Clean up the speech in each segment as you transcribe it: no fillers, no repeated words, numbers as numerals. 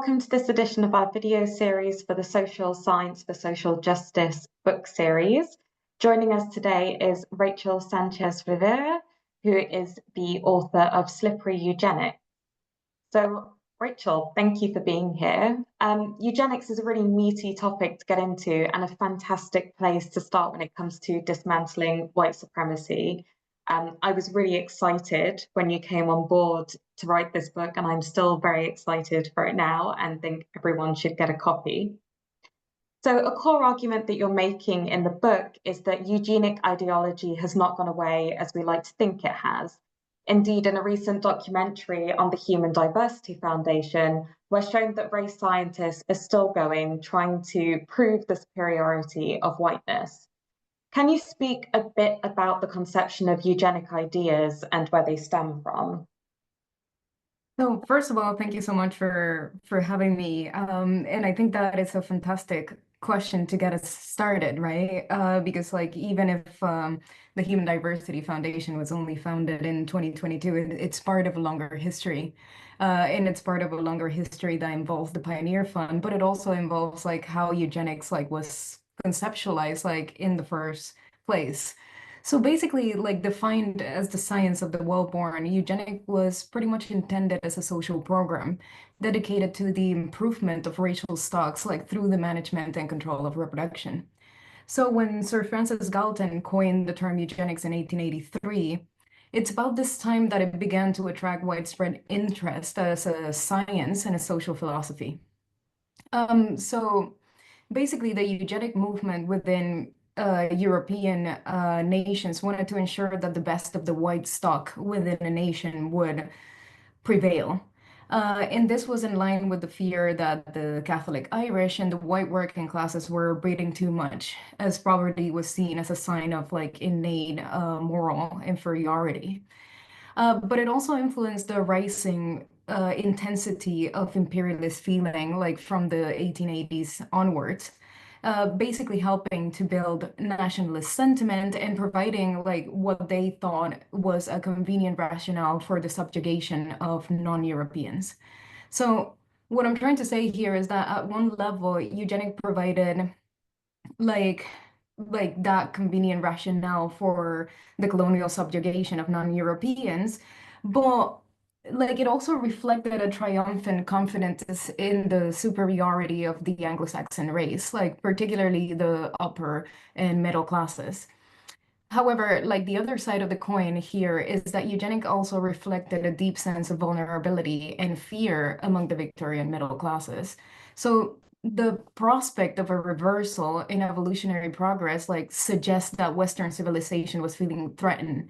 welcome to this edition of our video series for the Social Science for Social Justice book series. Joining us today is Rachel Sanchez-Rivera, who is the author of Slippery Eugenics. So, Rachel, thank you for being here. Eugenics is a really meaty topic to get into and a fantastic place to start when it comes to dismantling white supremacy. I was really excited when you came on board to write this book, and I'm still very excited for it now and think everyone should get a copy. So a core argument that you're making in the book is that eugenic ideology has not gone away as we like to think it has. Indeed, in a recent documentary on the Human Diversity Foundation, we're shown that race scientists are still going, trying to prove the superiority of whiteness. Can you speak a bit about the conception of eugenic ideas and where they stem from? So first of all, thank you so much for having me. And I think that it's a fantastic question to get us started, right? Because like even if the Human Diversity Foundation was only founded in 2022, it's part of a longer history. And it's part of a longer history that involves the Pioneer Fund, but it also involves like how eugenics like was conceptualized like in the first place. So basically, like defined as the science of the well-born, eugenic was pretty much intended as a social program dedicated to the improvement of racial stocks, like through the management and control of reproduction. So when Sir Francis Galton coined the term eugenics in 1883, it's about this time that it began to attract widespread interest as a science and a social philosophy. So basically, the eugenic movement within European nations wanted to ensure that the best of the white stock within a nation would prevail. And this was in line with the fear that the Catholic Irish and the white working classes were breeding too much, as poverty was seen as a sign of like innate moral inferiority. But it also influenced the rising intensity of imperialist feeling, like from the 1880s onwards, basically helping to build nationalist sentiment and providing like what they thought was a convenient rationale for the subjugation of non-Europeans. So what I'm trying to say here is that at one level, eugenic provided like that convenient rationale for the colonial subjugation of non-Europeans, but like it also reflected a triumphant confidence in the superiority of the Anglo-Saxon race, like particularly the upper and middle classes. However, like the other side of the coin here is that eugenic also reflected a deep sense of vulnerability and fear among the Victorian middle classes. So the prospect of a reversal in evolutionary progress like suggests that Western civilization was feeling threatened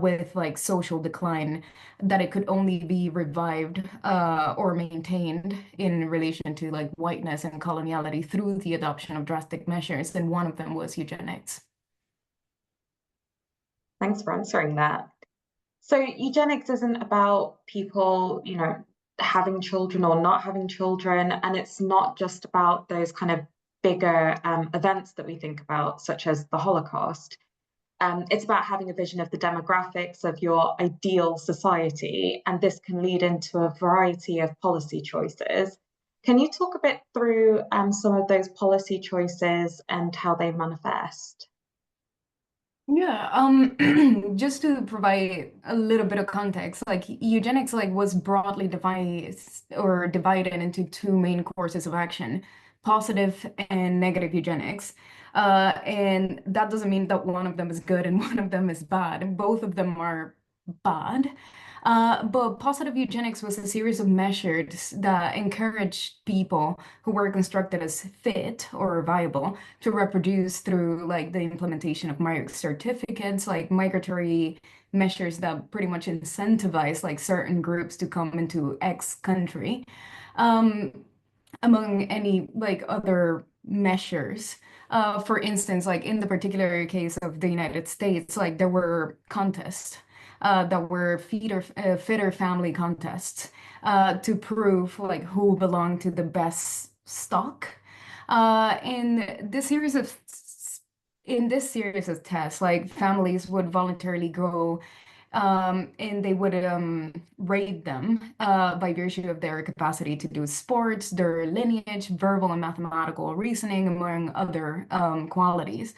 with like social decline, that it could only be revived or maintained in relation to like whiteness and coloniality through the adoption of drastic measures, and one of them was eugenics. Thanks for answering that. So eugenics isn't about people, having children or not having children, and it's not just about those kind of bigger events that we think about, such as the Holocaust. It's about having a vision of the demographics of your ideal society, and this can lead into a variety of policy choices. Can you talk a bit through some of those policy choices and how they manifest? Yeah, just to provide a little bit of context, like eugenics like was broadly devised or divided into two main courses of action, positive and negative eugenics. And that doesn't mean that one of them is good and one of them is bad. Both of them are bad. But positive eugenics was a series of measures that encouraged people who were constructed as fit or viable to reproduce through like the implementation of marriage certificates, like migratory measures that pretty much incentivize like certain groups to come into X country, um, among any like other measures. For instance, like in the particular case of the United States, like there were contests that were fitter family contests to prove like who belonged to the best stock. And this series of in this series of tests, like families would voluntarily go And they would rate them by virtue of their capacity to do sports, their lineage, verbal and mathematical reasoning, among other qualities.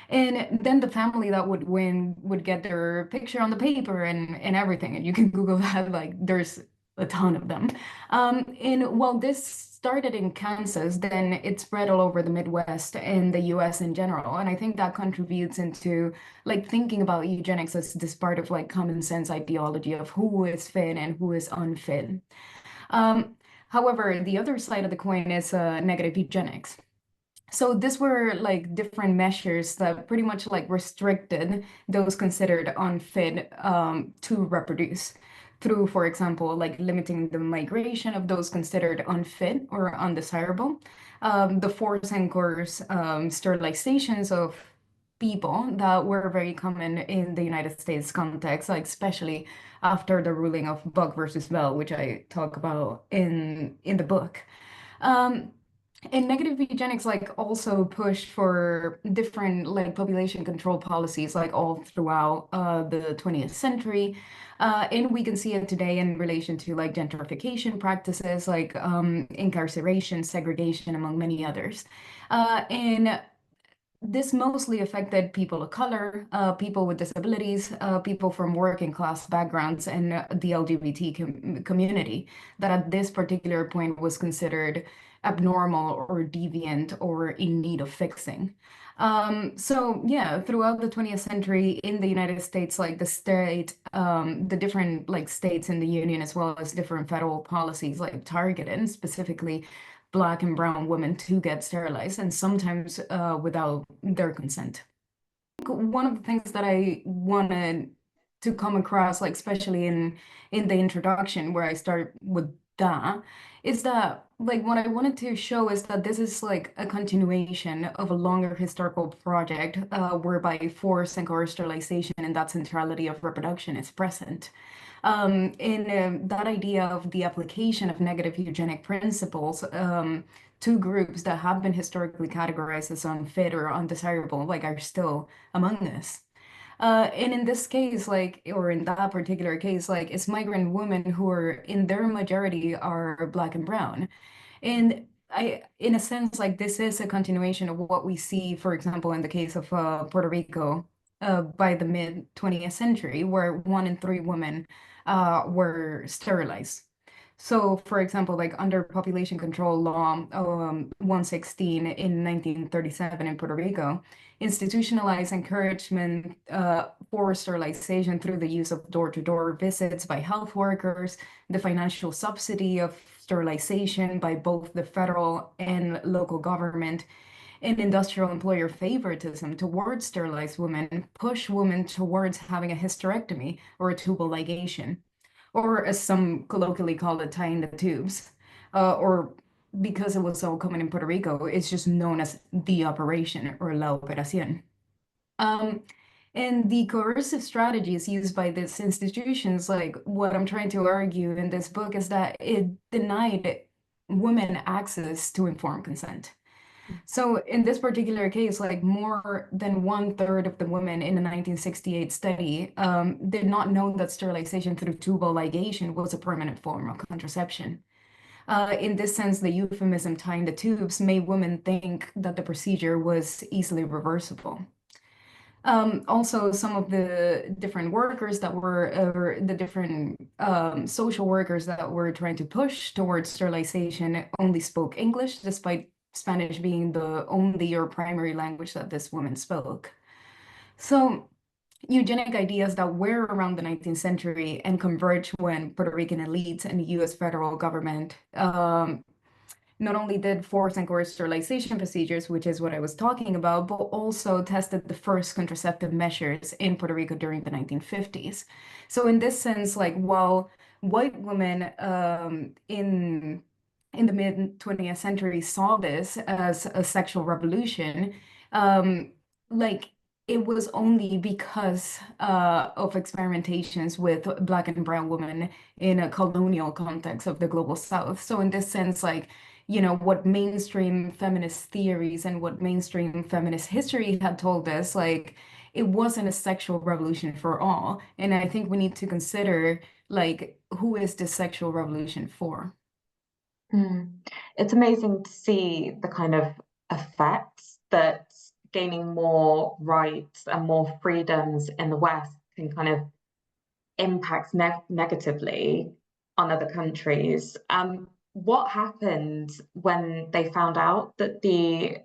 And then the family that would win would get their picture on the paper and everything. And you can Google that, like, there's a ton of them. And while this started in Kansas, then it spread all over the Midwest and the US in general. And I think that contributes into like thinking about eugenics as this part of like common sense ideology of who is fit and who is unfit. Um, However, the other side of the coin is negative eugenics. So these were like different measures that pretty much like restricted those considered unfit to reproduce through, for example, like limiting the migration of those considered unfit or undesirable, the forced and coerced sterilizations of people that were very common in the United States context, like especially after the ruling of Buck versus Bell, which I talk about in the book. Um, and negative eugenics like also push for different like population control policies like all throughout the 20th century. And we can see it today in relation to like gentrification practices like incarceration, segregation, among many others. And this mostly affected people of color, people with disabilities, people from working class backgrounds, and the LGBT community that at this particular point was considered abnormal or deviant or in need of fixing. So yeah, throughout the 20th century in the United States, like the different like states in the union, as well as different federal policies, like targeted specifically Black and brown women to get sterilized, and sometimes without their consent. One of the things that I wanted to come across, like especially in the introduction where I start with that, is that like what I wanted to show is that this is like a continuation of a longer historical project whereby forced and coerced sterilization and that centrality of reproduction is present. In that idea of the application of negative eugenic principles to groups that have been historically categorized as unfit or undesirable, like are still among us. And in this case, like, or in that particular case, like, it's migrant women who are in their majority are Black and brown. And in a sense, like, this is a continuation of what we see, for example, in the case of Puerto Rico by the mid 20th century, where 1 in 3 women were sterilized. So, for example, like under population control law 116 in 1937 in Puerto Rico, institutionalized encouragement for sterilization through the use of door-to-door visits by health workers, the financial subsidy of sterilization by both the federal and local government, and industrial employer favoritism towards sterilized women push women towards having a hysterectomy or a tubal ligation, or as some colloquially call it, tying the tubes, or because it was so common in Puerto Rico, it's just known as the operation or la operación. Um, and the coercive strategies used by these institutions, like what I'm trying to argue in this book, is that it denied women access to informed consent. So in this particular case, like more than 1/3 of the women in the 1968 study did not know that sterilization through tubal ligation was a permanent form of contraception. In this sense, the euphemism tying the tubes made women think that the procedure was easily reversible. Also, some of the different workers that were, or the different social workers that were trying to push towards sterilization only spoke English, despite Spanish being the only or primary language that this woman spoke. So, eugenic ideas that were around the 19th century and converged when Puerto Rican elites and the US federal government not only did forced and coerced sterilization procedures, which is what I was talking about, but also tested the first contraceptive measures in Puerto Rico during the 1950s. So in this sense, like while white women in the mid 20th century saw this as a sexual revolution, like it was only because of experimentations with Black and brown women in a colonial context of the global South. So in this sense, like, you know, what mainstream feminist theories and what mainstream feminist history had told us, like, it wasn't a sexual revolution for all. And I think we need to consider like who is this sexual revolution for? Mm. It's amazing to see the kind of effects that gaining more rights and more freedoms in the West can kind of impact negatively on other countries. What happened when they found out that the,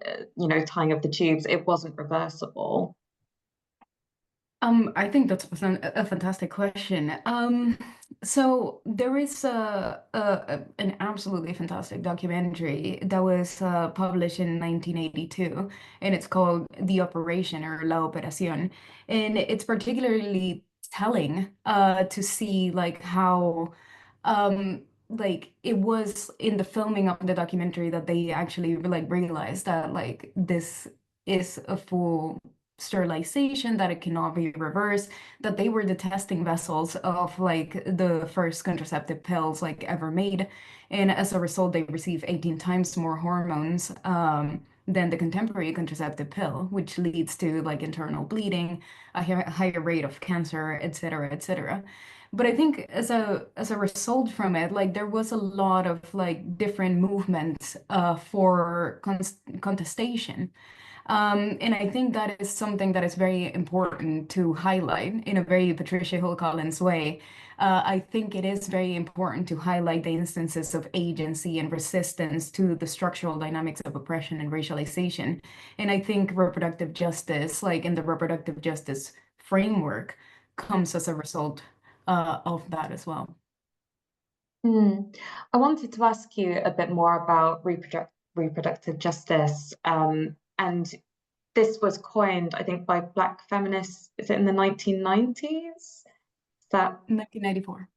tying of the tubes, it wasn't reversible? I think that's a fantastic question. So there is an absolutely fantastic documentary that was published in 1982, and it's called The Operation or La Operación, and it's particularly telling to see like how like it was in the filming of the documentary that they actually like realized that like this is a full sterilization, that it cannot be reversed, that they were the testing vessels of like the first contraceptive pills like ever made. And as a result, they receive 18 times more hormones than the contemporary contraceptive pill, which leads to like internal bleeding, a higher rate of cancer, et cetera, et cetera. But I think as a result from it, like there was a lot of like different movements for contestation. And I think that is something that is very important to highlight in a very Patricia Hill Collins way. I think it is very important to highlight the instances of agency and resistance to the structural dynamics of oppression and racialization. And I think reproductive justice, like in the reproductive justice framework, comes as a result of that as well. Hmm. I wanted to ask you a bit more about reproductive justice. And this was coined, I think, by Black feminists. Is it in the 1990s? Is that 1994,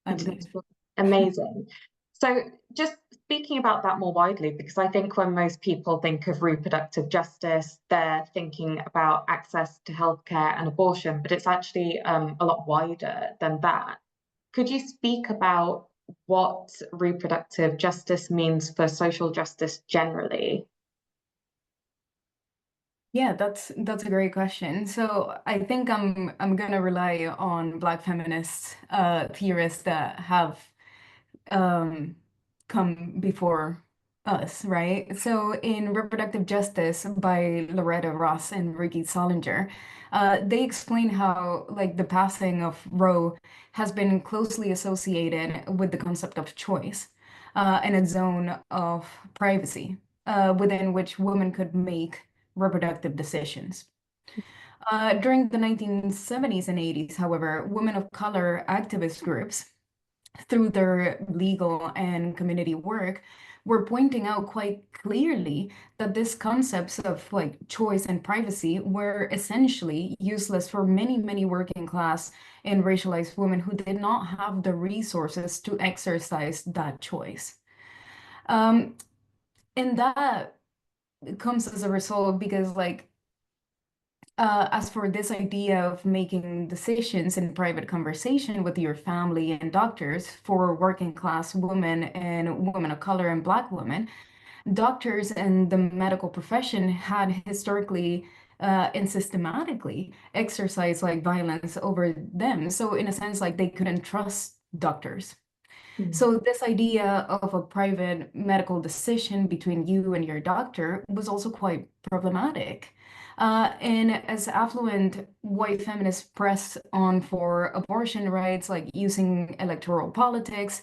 I believe. 1994? Amazing. So, just speaking about that more widely, because I think when most people think of reproductive justice, they're thinking about access to healthcare and abortion, but it's actually a lot wider than that. Could you speak about what reproductive justice means for social justice generally? Yeah, that's a great question. So I think I'm gonna rely on Black feminist theorists that have um, come before us, right? So in Reproductive Justice by Loretta Ross and Ricky Solinger, they explain how like the passing of Roe has been closely associated with the concept of choice and a zone of privacy within which women could make reproductive decisions. During the 1970s and 80s, however, women of color activist groups through their legal and community work, were pointing out quite clearly that these concepts of like choice and privacy were essentially useless for many, many working class and racialized women who did not have the resources to exercise that choice. Um, and that comes as a result because like as for this idea of making decisions in private conversation with your family and doctors for working class women and women of color and Black women, doctors and the medical profession had historically and systematically exercised like violence over them. So in a sense, like they couldn't trust doctors. Mm. So this idea of a private medical decision between you and your doctor was also quite problematic. And as affluent white feminists press on for abortion rights, like using electoral politics,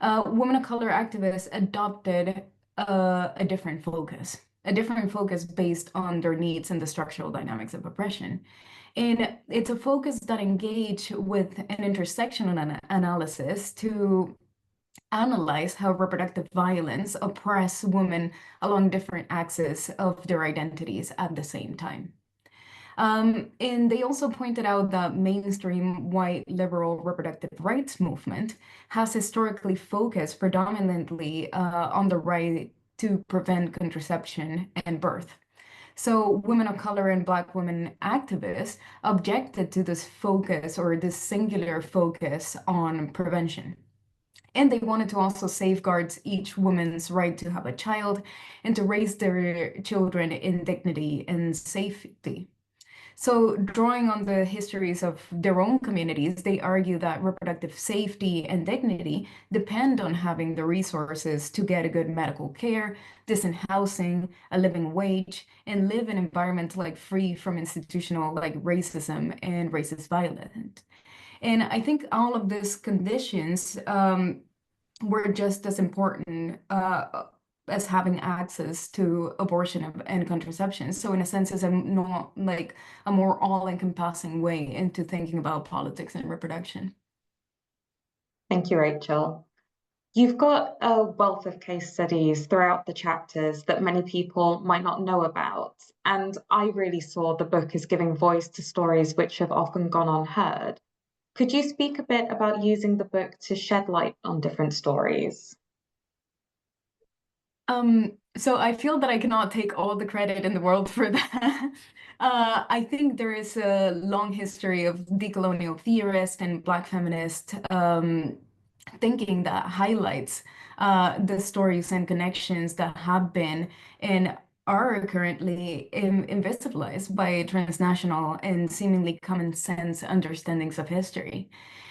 women of color activists adopted a different focus based on their needs and the structural dynamics of oppression. And it's a focus that engage with an intersectional analysis to analyze how reproductive violence oppress women along different axes of their identities at the same time. And they also pointed out that mainstream white liberal reproductive rights movement has historically focused predominantly on the right to prevent contraception and birth. So women of color and Black women activists objected to this focus or this singular focus on prevention. And they wanted to also safeguard each woman's right to have a child and to raise their children in dignity and safety. So, drawing on the histories of their own communities, they argue that reproductive safety and dignity depend on having the resources to get a good medical care, decent housing, a living wage, and live in environments like free from institutional like racism and racist violence. And I think all of these conditions were just as important as having access to abortion and contraception. So in a sense, it's a not like a more all-encompassing way into thinking about politics and reproduction. Thank you, Rachel. You've got a wealth of case studies throughout the chapters that many people might not know about. And I really saw the book as giving voice to stories which have often gone unheard. Could you speak a bit about using the book to shed light on different stories? So I feel that I cannot take all the credit in the world for that. I think there is a long history of decolonial theorists and Black feminist thinking that highlights the stories and connections that have been and are currently invisibilized by transnational and seemingly common sense understandings of history.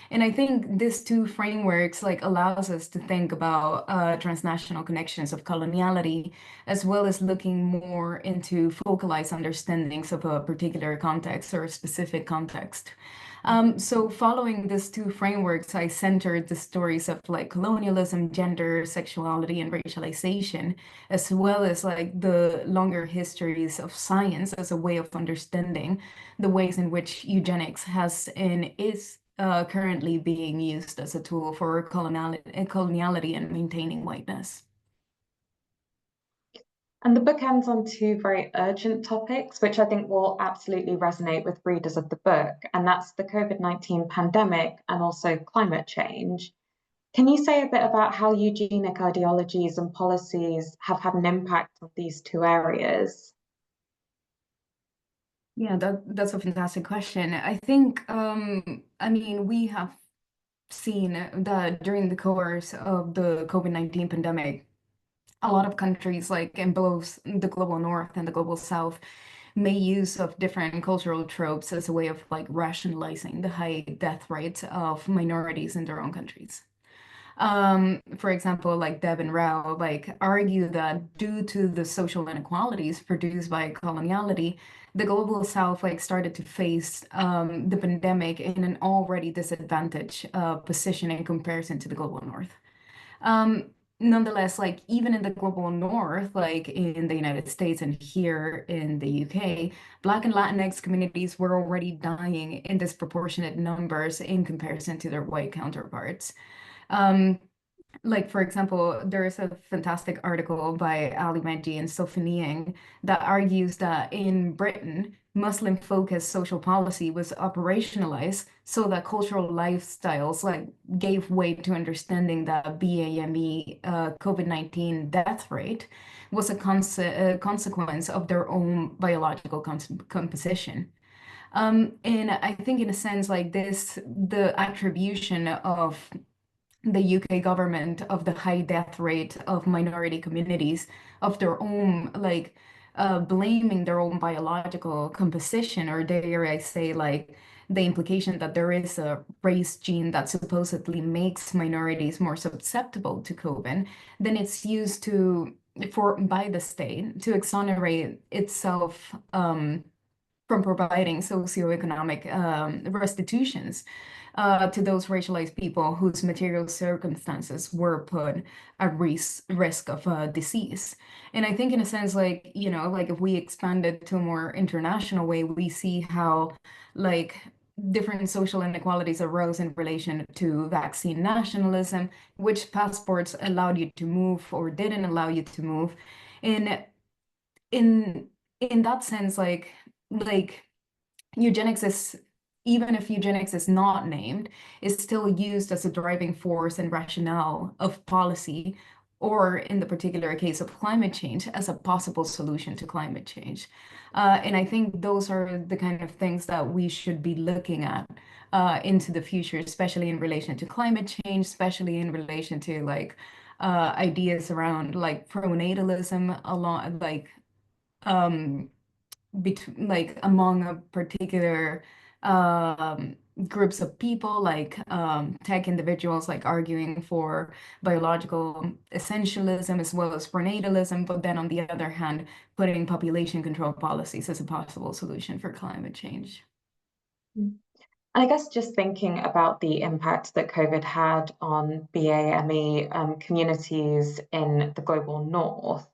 And I think these two frameworks like allows us to think about transnational connections of coloniality, as well as looking more into focalized understandings of a particular context or a specific context. So following these two frameworks, I centered the stories of like colonialism, gender, sexuality, and racialization, as well as like the longer histories of science as a way of understanding the ways in which eugenics has and is currently being used as a tool for coloniality and maintaining whiteness. And the book ends on two very urgent topics, which I think will absolutely resonate with readers of the book, and that's the COVID-19 pandemic and also climate change. Can you say a bit about how eugenic ideologies and policies have had an impact on these two areas? Yeah, that's a fantastic question. I think, I mean, we have seen that during the course of the COVID-19 pandemic, a lot of countries, like in both the global north and the global south, made use of different cultural tropes as a way of like rationalizing the high death rates of minorities in their own countries. For example, like Deb and Rao, like argue that due to the social inequalities produced by coloniality, the global South like started to face the pandemic in an already disadvantaged position in comparison to the global North. Um, Nonetheless, like even in the global North, like in the United States and here in the UK, Black and Latinx communities were already dying in disproportionate numbers in comparison to their white counterparts. Um, like, for example, there is a fantastic article by Ali Medji and Sophie Niang that argues that in Britain, Muslim-focused social policy was operationalized so that cultural lifestyles like gave way to understanding that BAME COVID-19 death rate was a consequence of their own biological composition. And I think in a sense like this, the attribution of the UK government of the high death rate of minority communities of their own like blaming their own biological composition, or dare I say like the implication that there is a race gene that supposedly makes minorities more susceptible to COVID, then it's used to for by the state to exonerate itself from providing socioeconomic restitutions to those racialized people whose material circumstances were put at risk of disease. And I think in a sense, like, you know, like if we expand it to a more international way, we see how like different social inequalities arose in relation to vaccine nationalism, which passports allowed you to move or didn't allow you to move. And in in that sense, like eugenics is, even if eugenics is not named, is still used as a driving force and rationale of policy, or in the particular case of climate change, as a possible solution to climate change. And I think those are the kind of things that we should be looking at into the future, especially in relation to climate change, especially in relation to like ideas around like pronatalism, along like um between like among a particular groups of people, like tech individuals, like arguing for biological essentialism as well as prenatalism, but then on the other hand, putting population control policies as a possible solution for climate change. I guess just thinking about the impact that COVID had on BAME communities in the global north,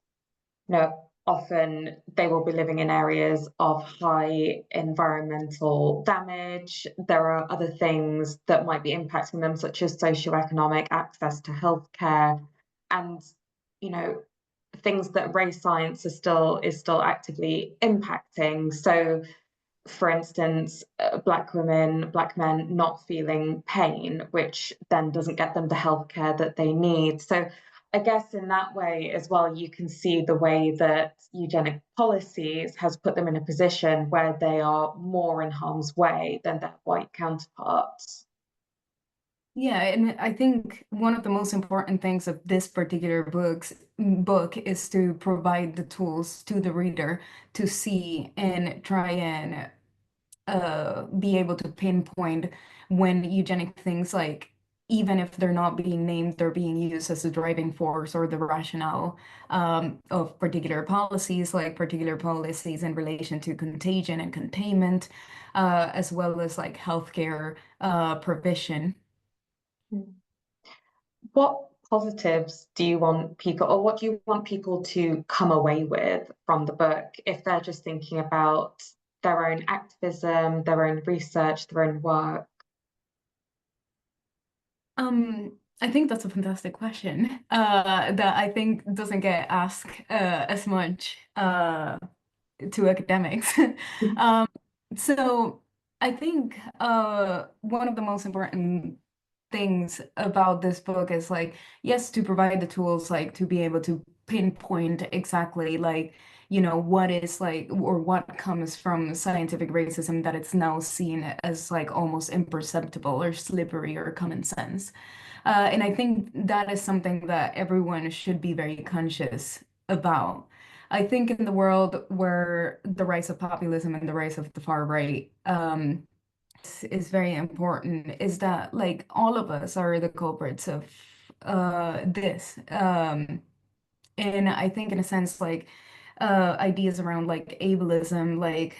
often they will be living in areas of high environmental damage. There are other things that might be impacting them, such as socioeconomic access to healthcare, and things that race science is still actively impacting. So for instance, Black women, Black men not feeling pain, which then doesn't get them the healthcare that they need. So I guess in that way as well, you can see the way that eugenic policies has put them in a position where they are more in harm's way than their white counterparts. Yeah, and I think one of the most important things of this particular book is to provide the tools to the reader to see and try and be able to pinpoint when eugenic things, like even if they're not being named, they're being used as a driving force or the rationale of particular policies, like particular policies in relation to contagion and containment, as well as like healthcare provision. What positives do you want people, or what do you want people to come away with from the book if they're just thinking about their own activism, their own research, their own work? I think that's a fantastic question that I think doesn't get asked as much to academics. Um, so I think one of the most important things about this book is like, yes, to provide the tools like to be able to pinpoint exactly like, what is like or what comes from scientific racism that it's now seen as like almost imperceptible or slippery or common sense. And I think that is something that everyone should be very conscious about. I think in the world where the rise of populism and the rise of the far right is very important is that like all of us are the culprits of this. And I think in a sense like ideas around like ableism, like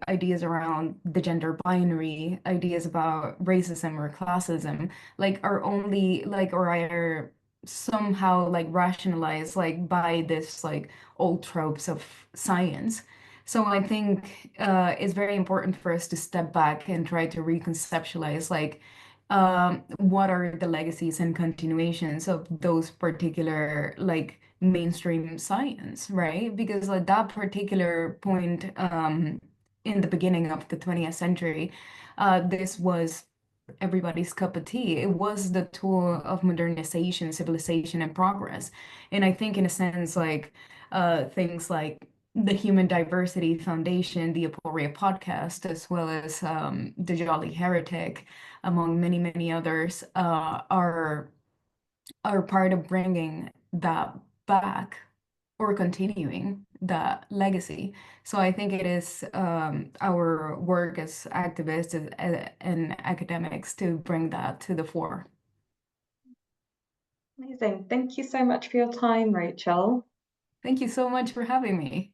ideas around the gender binary, ideas about racism or classism, like are only like or are somehow like rationalized like by this like old tropes of science. So I think it's very important for us to step back and try to reconceptualize like what are the legacies and continuations of those particular like mainstream science, right? Because at that particular point in the beginning of the 20th century, this was everybody's cup of tea. It was the tool of modernization, civilization, and progress. And I think in a sense, like things like the Human Diversity Foundation, the Aporia podcast, as well as the Jolly Heretic, among many, many others, are part of bringing that back or continuing that legacy. So I think it is our work as activists and academics to bring that to the fore. Amazing. Thank you so much for your time, Rachel. Thank you so much for having me.